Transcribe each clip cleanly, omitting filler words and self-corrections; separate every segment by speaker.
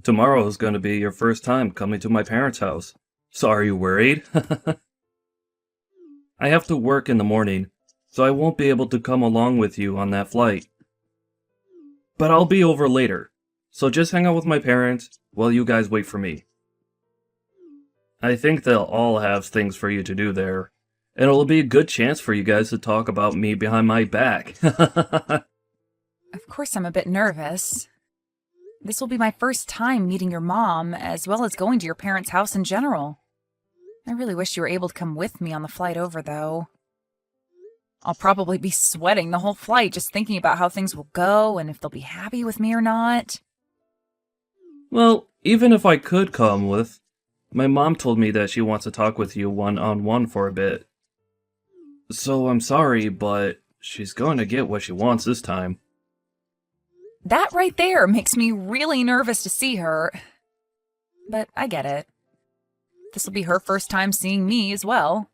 Speaker 1: Tomorrow is going to be your first time coming to my parents' house. So are you worried? I have to work in the morning, so I won't be able to come along with you on that flight. But I'll be over later, so just hang out with my parents while you guys wait for me. I think they'll all have things for you to do there, and it'll be a good chance for you guys to talk about me behind my back.
Speaker 2: Of course I'm a bit nervous. This will be my first time meeting your mom, as well as going to your parents' house in general. I really wish you were able to come with me on the flight over, though. I'll probably be sweating the whole flight just thinking about how things will go and if they'll be happy with me or not.
Speaker 1: Well, even if I could come with, my mom told me that she wants to talk with you one-on-one for a bit. So I'm sorry, but she's going to get what she wants this time.
Speaker 2: That right there makes me really nervous to see her. But I get it. This will be her first time seeing me as well.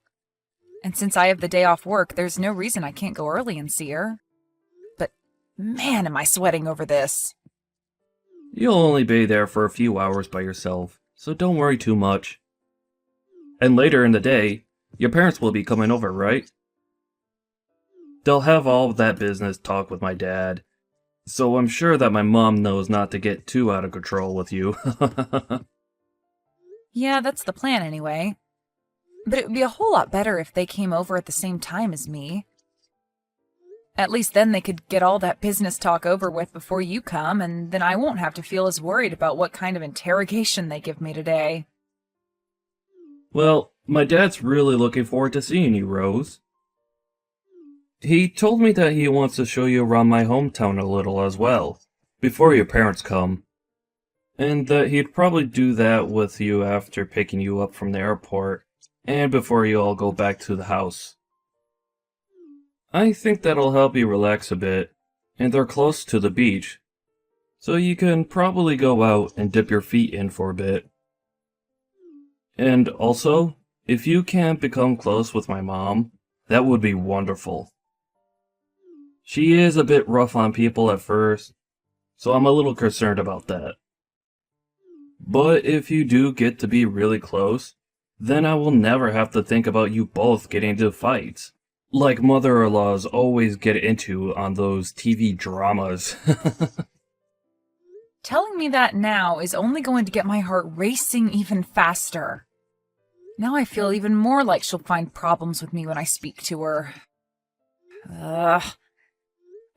Speaker 2: And since I have the day off work, there's no reason I can't go early and see her. But man, am I sweating over this.
Speaker 1: You'll only be there for a few hours by yourself, so don't worry too much. And later in the day, your parents will be coming over, right? They'll have all of that business talk with my dad, so I'm sure that my mom knows not to get too out of control with you.
Speaker 2: Yeah, that's the plan anyway. But it would be a whole lot better if they came over at the same time as me. At least then they could get all that business talk over with before you come, and then I won't have to feel as worried about what kind of interrogation they give me today.
Speaker 1: Well, my dad's really looking forward to seeing you, Rose. He told me that he wants to show you around my hometown a little as well, before your parents come. And that he'd probably do that with you after picking you up from the airport, and before you all go back to the house. I think that'll help you relax a bit, and they're close to the beach, so you can probably go out and dip your feet in for a bit. And also, if you can't become close with my mom, that would be wonderful. She is a bit rough on people at first, so I'm a little concerned about that. But if you do get to be really close, then I will never have to think about you both getting into fights, like mother-in-laws always get into on those TV dramas.
Speaker 2: Telling me that now is only going to get my heart racing even faster. Now I feel even more like she'll find problems with me when I speak to her. Ugh.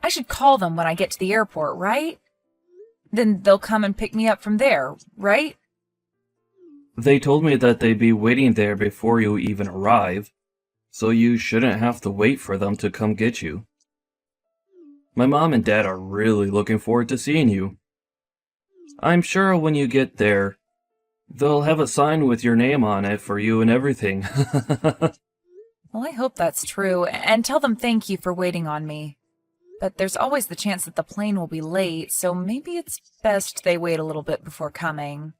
Speaker 2: I should call them when I get to the airport, right? Then they'll come and pick me up from there, right?
Speaker 1: They told me that they'd be waiting there before you even arrive, so you shouldn't have to wait for them to come get you. My mom and dad are really looking forward to seeing you. I'm sure when you get there, they'll have a sign with your name on it for you and everything.
Speaker 2: Well, I hope that's true, and tell them thank you for waiting on me. But there's always the chance that the plane will be late, so maybe it's best they wait a little bit before coming.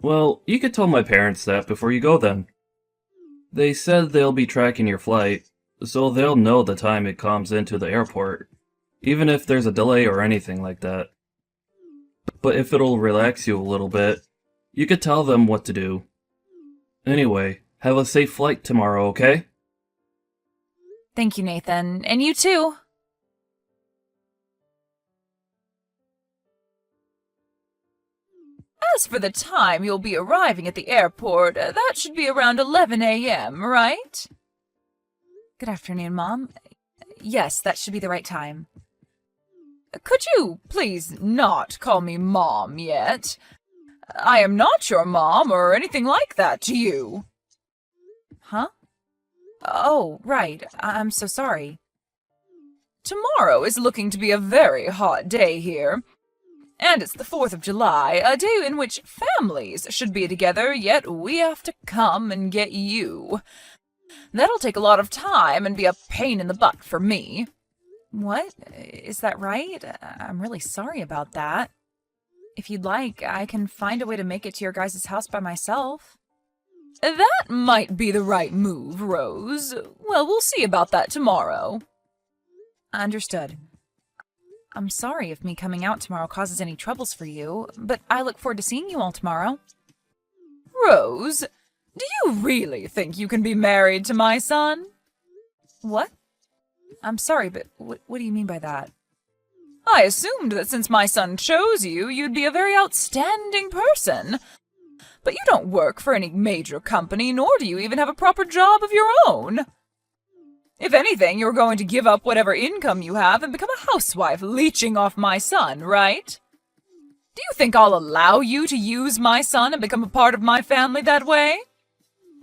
Speaker 1: Well, you could tell my parents that before you go then. They said they'll be tracking your flight, so they'll know the time it comes into the airport, even if there's a delay or anything like that. But if it'll relax you a little bit, you could tell them what to do. Anyway, have a safe flight tomorrow, okay?
Speaker 2: Thank you, Nathan. And you too. As for the time you'll be arriving at the airport, that should be around 11 a.m., right? Good afternoon, Mom. Yes, that should be the right time. Could you please not call me Mom yet? I am not your mom or anything like that to you. Huh? Oh, right. I'm so sorry. Tomorrow is looking to be a very hot day here. And it's the 4th of July, a day in which families should be together, yet we have to come and get you. That'll take a lot of time and be a pain in the butt for me. What? Is that right? I'm really sorry about that. If you'd like, I can find a way to make it to your guys' house by myself. That might be the right move, Rose. Well, we'll see about that tomorrow. Understood. I'm sorry if me coming out tomorrow causes any troubles for you, but I look forward to seeing you all tomorrow. Rose, do you really think you can be married to my son? What? I'm sorry, but what do you mean by that? I assumed that since my son chose you, you'd be a very outstanding person. But you don't work for any major company, nor do you even have a proper job of your own. If anything, you're going to give up whatever income you have and become a housewife leeching off my son, right? Do you think I'll allow you to use my son and become a part of my family that way?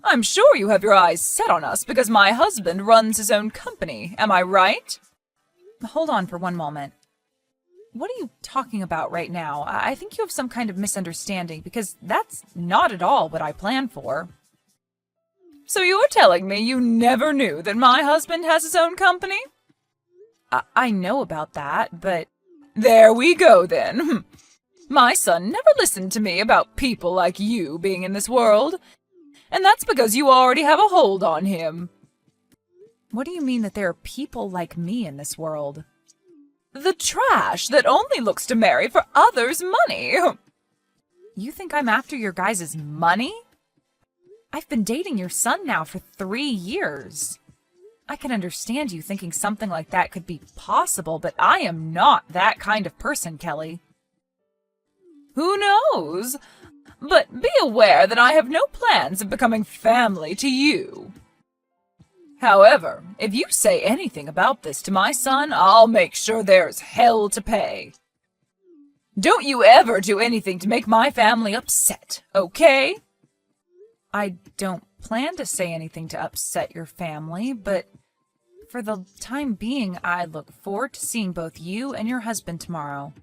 Speaker 2: I'm sure you have your eyes set on us because my husband runs his own company, am I right? Hold on for one moment. What are you talking about right now? I think you have some kind of misunderstanding because that's not at all what I planned for. So you're telling me you never knew that my husband has his own company? I know about that, but... There we go, then. My son never listened to me about people like you being in this world, and that's because you already have a hold on him. What do you mean that there are people like me in this world? The trash that only looks to marry for others' money. You think I'm after your guys' money? I've been dating your son now for 3 years. I can understand you thinking something like that could be possible, but I am not that kind of person, Kelly. Who knows? But be aware that I have no plans of becoming family to you. However, if you say anything about this to my son, I'll make sure there's hell to pay. Don't you ever do anything to make my family upset, okay? I don't plan to say anything to upset your family, but for the time being, I look forward to seeing both you and your husband tomorrow.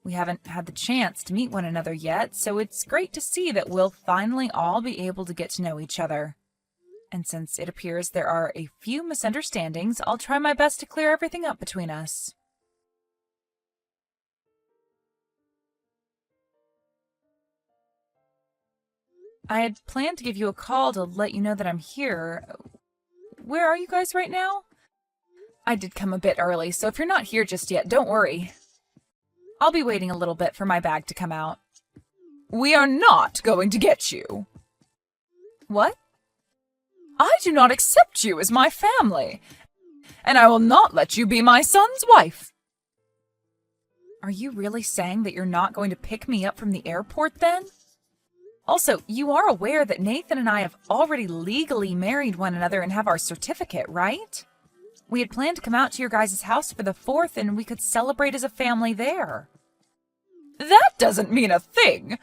Speaker 2: We haven't had the chance to meet one another yet, so it's great to see that we'll finally all be able to get to know each other. And since it appears there are a few misunderstandings, I'll try my best to clear everything up between us. I had planned to give you a call to let you know that I'm here. Where are you guys right now? I did come a bit early, so if you're not here just yet, don't worry. I'll be waiting a little bit for my bag to come out. We are not going to get you. What? I do not accept you as my family, and I will not let you be my son's wife. Are you really saying that you're not going to pick me up from the airport then? Also, you are aware that Nathan and I have already legally married one another and have our certificate, right? We had planned to come out to your guys' house for the 4th and we could celebrate as a family there. That doesn't mean a thing.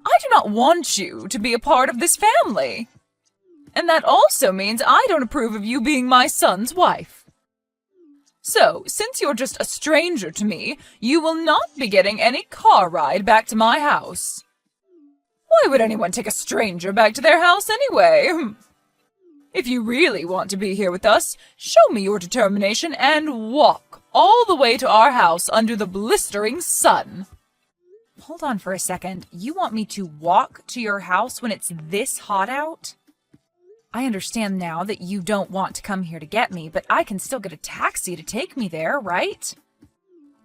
Speaker 2: I do not want you to be a part of this family. And that also means I don't approve of you being my son's wife. So, since you're just a stranger to me, you will not be getting any car ride back to my house. Why would anyone take a stranger back to their house anyway? If you really want to be here with us, show me your determination and walk all the way to our house under the blistering sun. Hold on for a second. You want me to walk to your house when it's this hot out? I understand now that you don't want to come here to get me, but I can still get a taxi to take me there, right?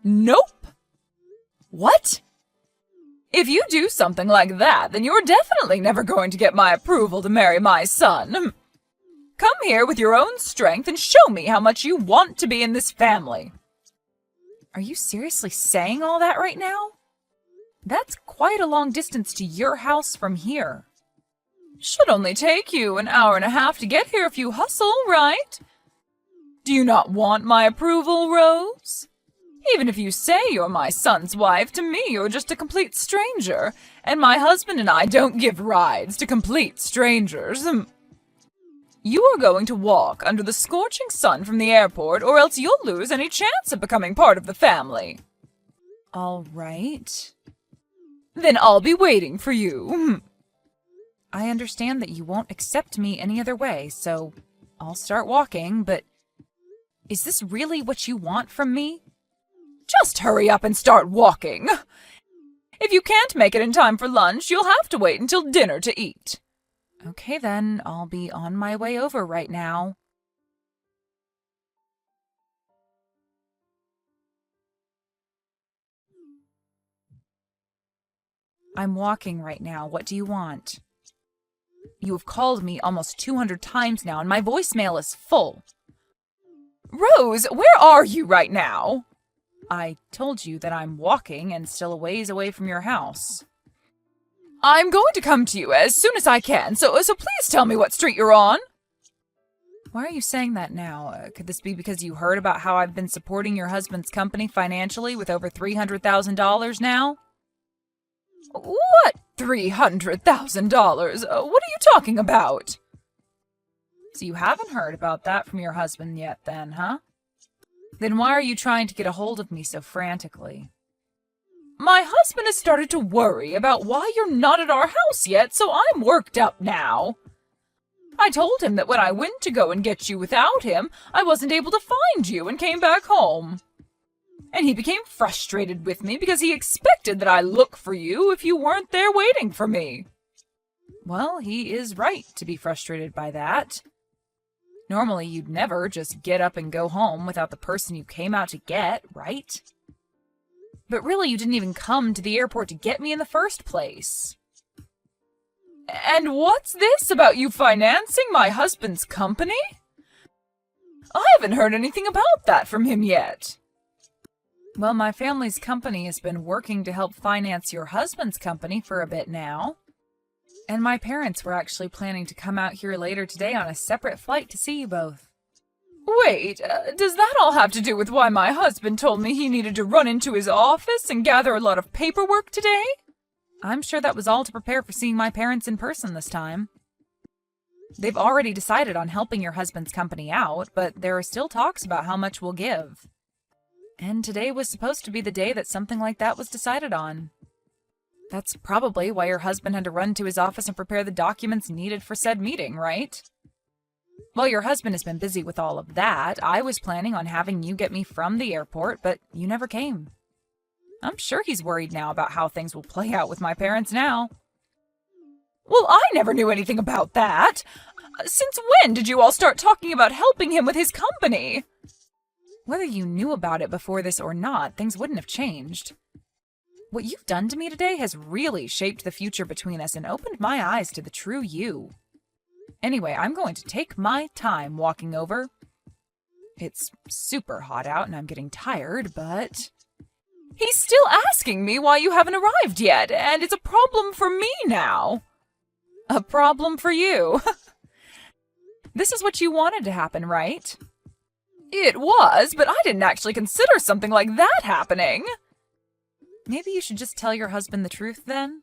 Speaker 2: Nope. What? If you do something like that, then you're definitely never going to get my approval to marry my son. Come here with your own strength and show me how much you want to be in this family. Are you seriously saying all that right now? That's quite a long distance to your house from here. Should only take you an hour and a half to get here if you hustle, right? Do you not want my approval, Rose? Even if you say you're my son's wife, to me you're just a complete stranger, and my husband and I don't give rides to complete strangers. You are going to walk under the scorching sun from the airport, or else you'll lose any chance of becoming part of the family. All right. Then I'll be waiting for you. I understand that you won't accept me any other way, so I'll start walking, but is this really what you want from me? Just hurry up and start walking. If you can't make it in time for lunch, you'll have to wait until dinner to eat. Okay then, I'll be on my way over right now. I'm walking right now. What do you want? You have called me almost 200 times now, and my voicemail is full. Rose, where are you right now? I told you that I'm walking and still a ways away from your house. I'm going to come to you as soon as I can, so please tell me what street you're on. Why are you saying that now? Could this be because you heard about how I've been supporting your husband's company financially with over $300,000 now? What $300,000? What are you talking about? So you haven't heard about that from your husband yet then, huh? Then why are you trying to get a hold of me so frantically? My husband has started to worry about why you're not at our house yet, so I'm worked up now. I told him that when I went to go and get you without him, I wasn't able to find you and came back home. And he became frustrated with me because he expected that I look for you if you weren't there waiting for me. Well, he is right to be frustrated by that. Normally, you'd never just get up and go home without the person you came out to get, right? But really, you didn't even come to the airport to get me in the first place. And what's this about you financing my husband's company? I haven't heard anything about that from him yet. Well, my family's company has been working to help finance your husband's company for a bit now. And my parents were actually planning to come out here later today on a separate flight to see you both. Wait, does that all have to do with why my husband told me he needed to run into his office and gather a lot of paperwork today? I'm sure that was all to prepare for seeing my parents in person this time. They've already decided on helping your husband's company out, but there are still talks about how much we'll give. And today was supposed to be the day that something like that was decided on. That's probably why your husband had to run to his office and prepare the documents needed for said meeting, right? Well, your husband has been busy with all of that. I was planning on having you get me from the airport, but you never came. I'm sure he's worried now about how things will play out with my parents now. Well, I never knew anything about that. Since when did you all start talking about helping him with his company? Whether you knew about it before this or not, things wouldn't have changed. What you've done to me today has really shaped the future between us and opened my eyes to the true you. Anyway, I'm going to take my time walking over. It's super hot out and I'm getting tired, but... He's still asking me why you haven't arrived yet, and it's a problem for me now. A problem for you. This is what you wanted to happen, right? It was, but I didn't actually consider something like that happening. Maybe you should just tell your husband the truth then?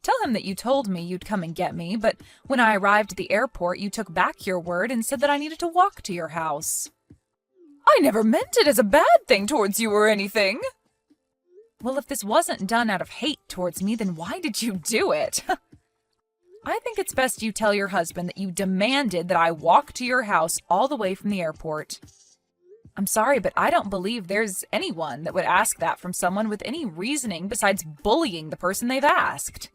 Speaker 2: Tell him that you told me you'd come and get me, but when I arrived at the airport, you took back your word and said that I needed to walk to your house. I never meant it as a bad thing towards you or anything. Well, if this wasn't done out of hate towards me, then why did you do it? I think it's best you tell your husband that you demanded that I walk to your house all the way from the airport. I'm sorry, but I don't believe there's anyone that would ask that from someone with any reasoning besides bullying the person they've asked.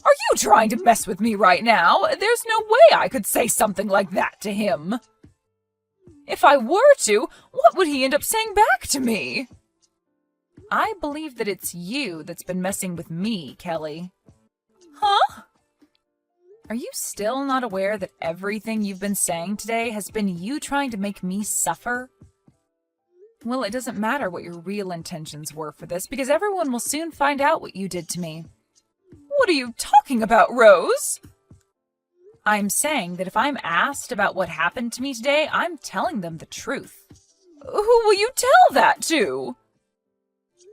Speaker 2: Are you trying to mess with me right now? There's no way I could say something like that to him. If I were to, what would he end up saying back to me? I believe that it's you that's been messing with me, Kelly. Huh? Are you still not aware that everything you've been saying today has been you trying to make me suffer? Well, it doesn't matter what your real intentions were for this, because everyone will soon find out what you did to me. What are you talking about, Rose? I'm saying that if I'm asked about what happened to me today, I'm telling them the truth. Who will you tell that to?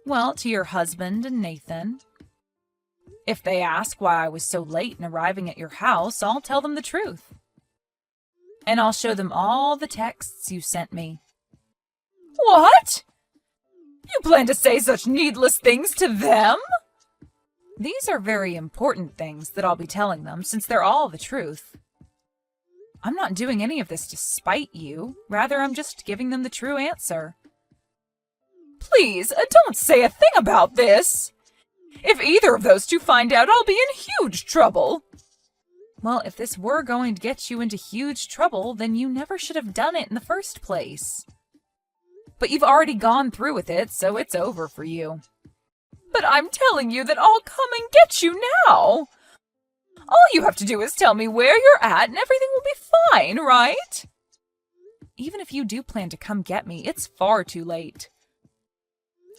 Speaker 2: Well, to your husband and Nathan. If they ask why I was so late in arriving at your house, I'll tell them the truth. And I'll show them all the texts you sent me. What? You plan to say such needless things to them? These are very important things that I'll be telling them, since they're all the truth. I'm not doing any of this to spite you. Rather, I'm just giving them the true answer. Please, don't say a thing about this. If either of those two find out, I'll be in huge trouble. Well, if this were going to get you into huge trouble, then you never should have done it in the first place. But you've already gone through with it, so it's over for you. But I'm telling you that I'll come and get you now. All you have to do is tell me where you're at and everything will be fine, right? Even if you do plan to come get me, it's far too late.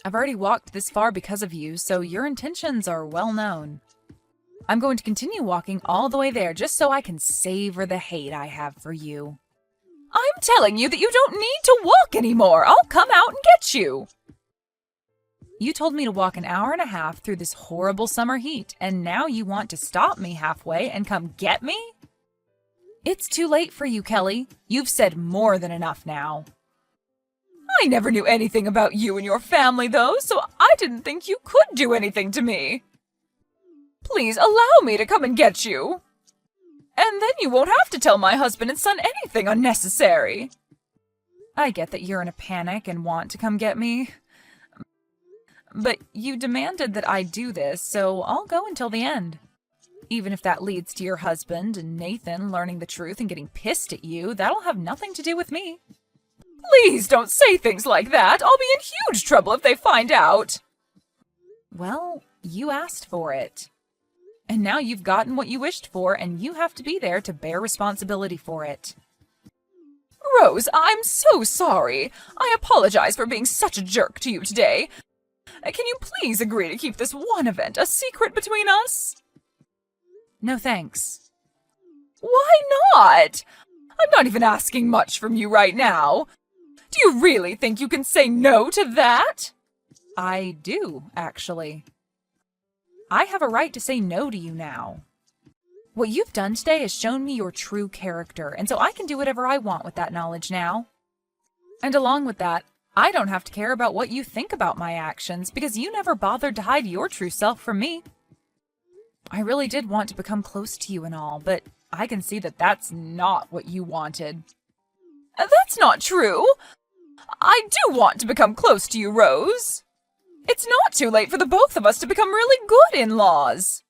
Speaker 2: I've already walked this far because of you, so your intentions are well known. I'm going to continue walking all the way there just so I can savor the hate I have for you. I'm telling you that you don't need to walk anymore. I'll come out and get you. You told me to walk an hour and a half through this horrible summer heat, and now you want to stop me halfway and come get me? It's too late for you, Kelly. You've said more than enough now. I never knew anything about you and your family, though, so I didn't think you could do anything to me. Please allow me to come and get you. And then you won't have to tell my husband and son anything unnecessary. I get that you're in a panic and want to come get me. But you demanded that I do this, so I'll go until the end. Even if that leads to your husband and Nathan learning the truth and getting pissed at you, that'll have nothing to do with me. Please don't say things like that. I'll be in huge trouble if they find out. Well, you asked for it. And now you've gotten what you wished for, and you have to be there to bear responsibility for it. Rose, I'm so sorry. I apologize for being such a jerk to you today. Can you please agree to keep this one event a secret between us? No thanks. Why not? I'm not even asking much from you right now. Do you really think you can say no to that? I do, actually. I have a right to say no to you now. What you've done today has shown me your true character, and so I can do whatever I want with that knowledge now. And along with that, I don't have to care about what you think about my actions, because you never bothered to hide your true self from me. I really did want to become close to you and all, but I can see that that's not what you wanted. That's not true. I do want to become close to you, Rose. It's not too late for the both of us to become really good in-laws.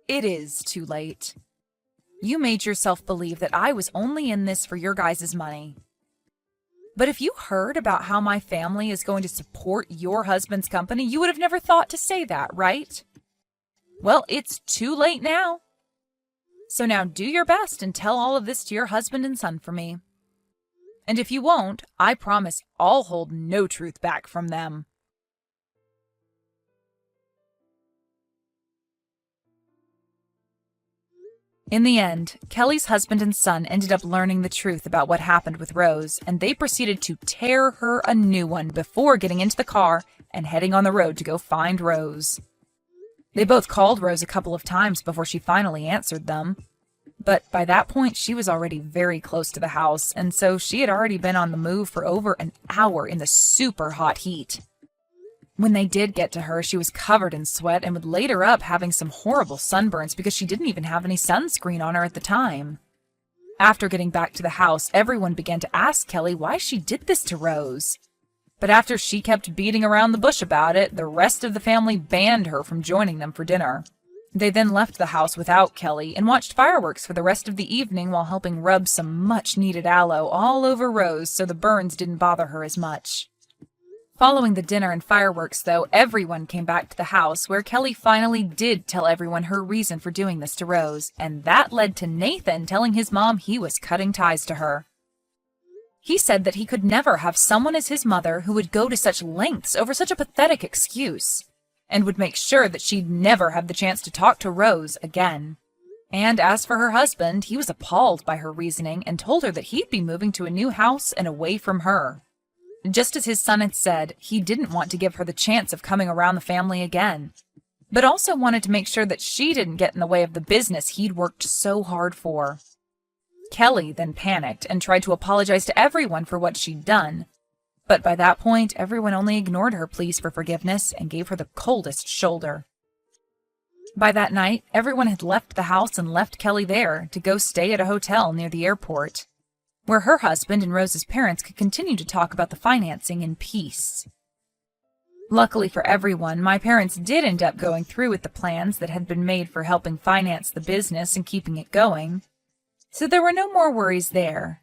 Speaker 2: It is too late. You made yourself believe that I was only in this for your guys' money. But if you heard about how my family is going to support your husband's company, you would have never thought to say that, right? Well, it's too late now. So now do your best and tell all of this to your husband and son for me. And if you won't, I promise I'll hold no truth back from them. In the end, Kelly's husband and son ended up learning the truth about what happened with Rose, and they proceeded to tear her a new one before getting into the car and heading on the road to go find Rose. They both called Rose a couple of times before she finally answered them. But by that point, she was already very close to the house, and so she had already been on the move for over an hour in the super hot heat. When they did get to her, she was covered in sweat and would later up having some horrible sunburns because she didn't even have any sunscreen on her at the time. After getting back to the house, everyone began to ask Kelly why she did this to Rose. But after she kept beating around the bush about it, the rest of the family banned her from joining them for dinner. They then left the house without Kelly and watched fireworks for the rest of the evening while helping rub some much-needed aloe all over Rose so the burns didn't bother her as much. Following the dinner and fireworks, though, everyone came back to the house where Kelly finally did tell everyone her reason for doing this to Rose, and that led to Nathan telling his mom he was cutting ties to her. He said that he could never have someone as his mother who would go to such lengths over such a pathetic excuse, and would make sure that she'd never have the chance to talk to Rose again. And as for her husband, he was appalled by her reasoning and told her that he'd be moving to a new house and away from her. Just as his son had said, he didn't want to give her the chance of coming around the family again, but also wanted to make sure that she didn't get in the way of the business he'd worked so hard for. Kelly then panicked and tried to apologize to everyone for what she'd done, but by that point, everyone only ignored her pleas for forgiveness and gave her the coldest shoulder. By that night, everyone had left the house and left Kelly there to go stay at a hotel near the airport, where her husband and Rose's parents could continue to talk about the financing in peace. Luckily for everyone, my parents did end up going through with the plans that had been made for helping finance the business and keeping it going, so there were no more worries there.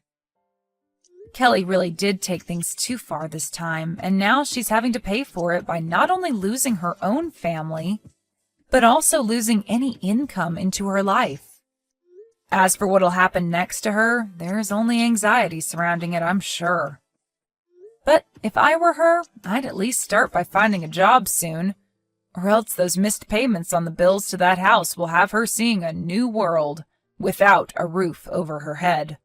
Speaker 2: Kelly really did take things too far this time, and now she's having to pay for it by not only losing her own family, but also losing any income into her life. As for what'll happen next to her, there's only anxiety surrounding it, I'm sure. But if I were her, I'd at least start by finding a job soon, or else those missed payments on the bills to that house will have her seeing a new world without a roof over her head.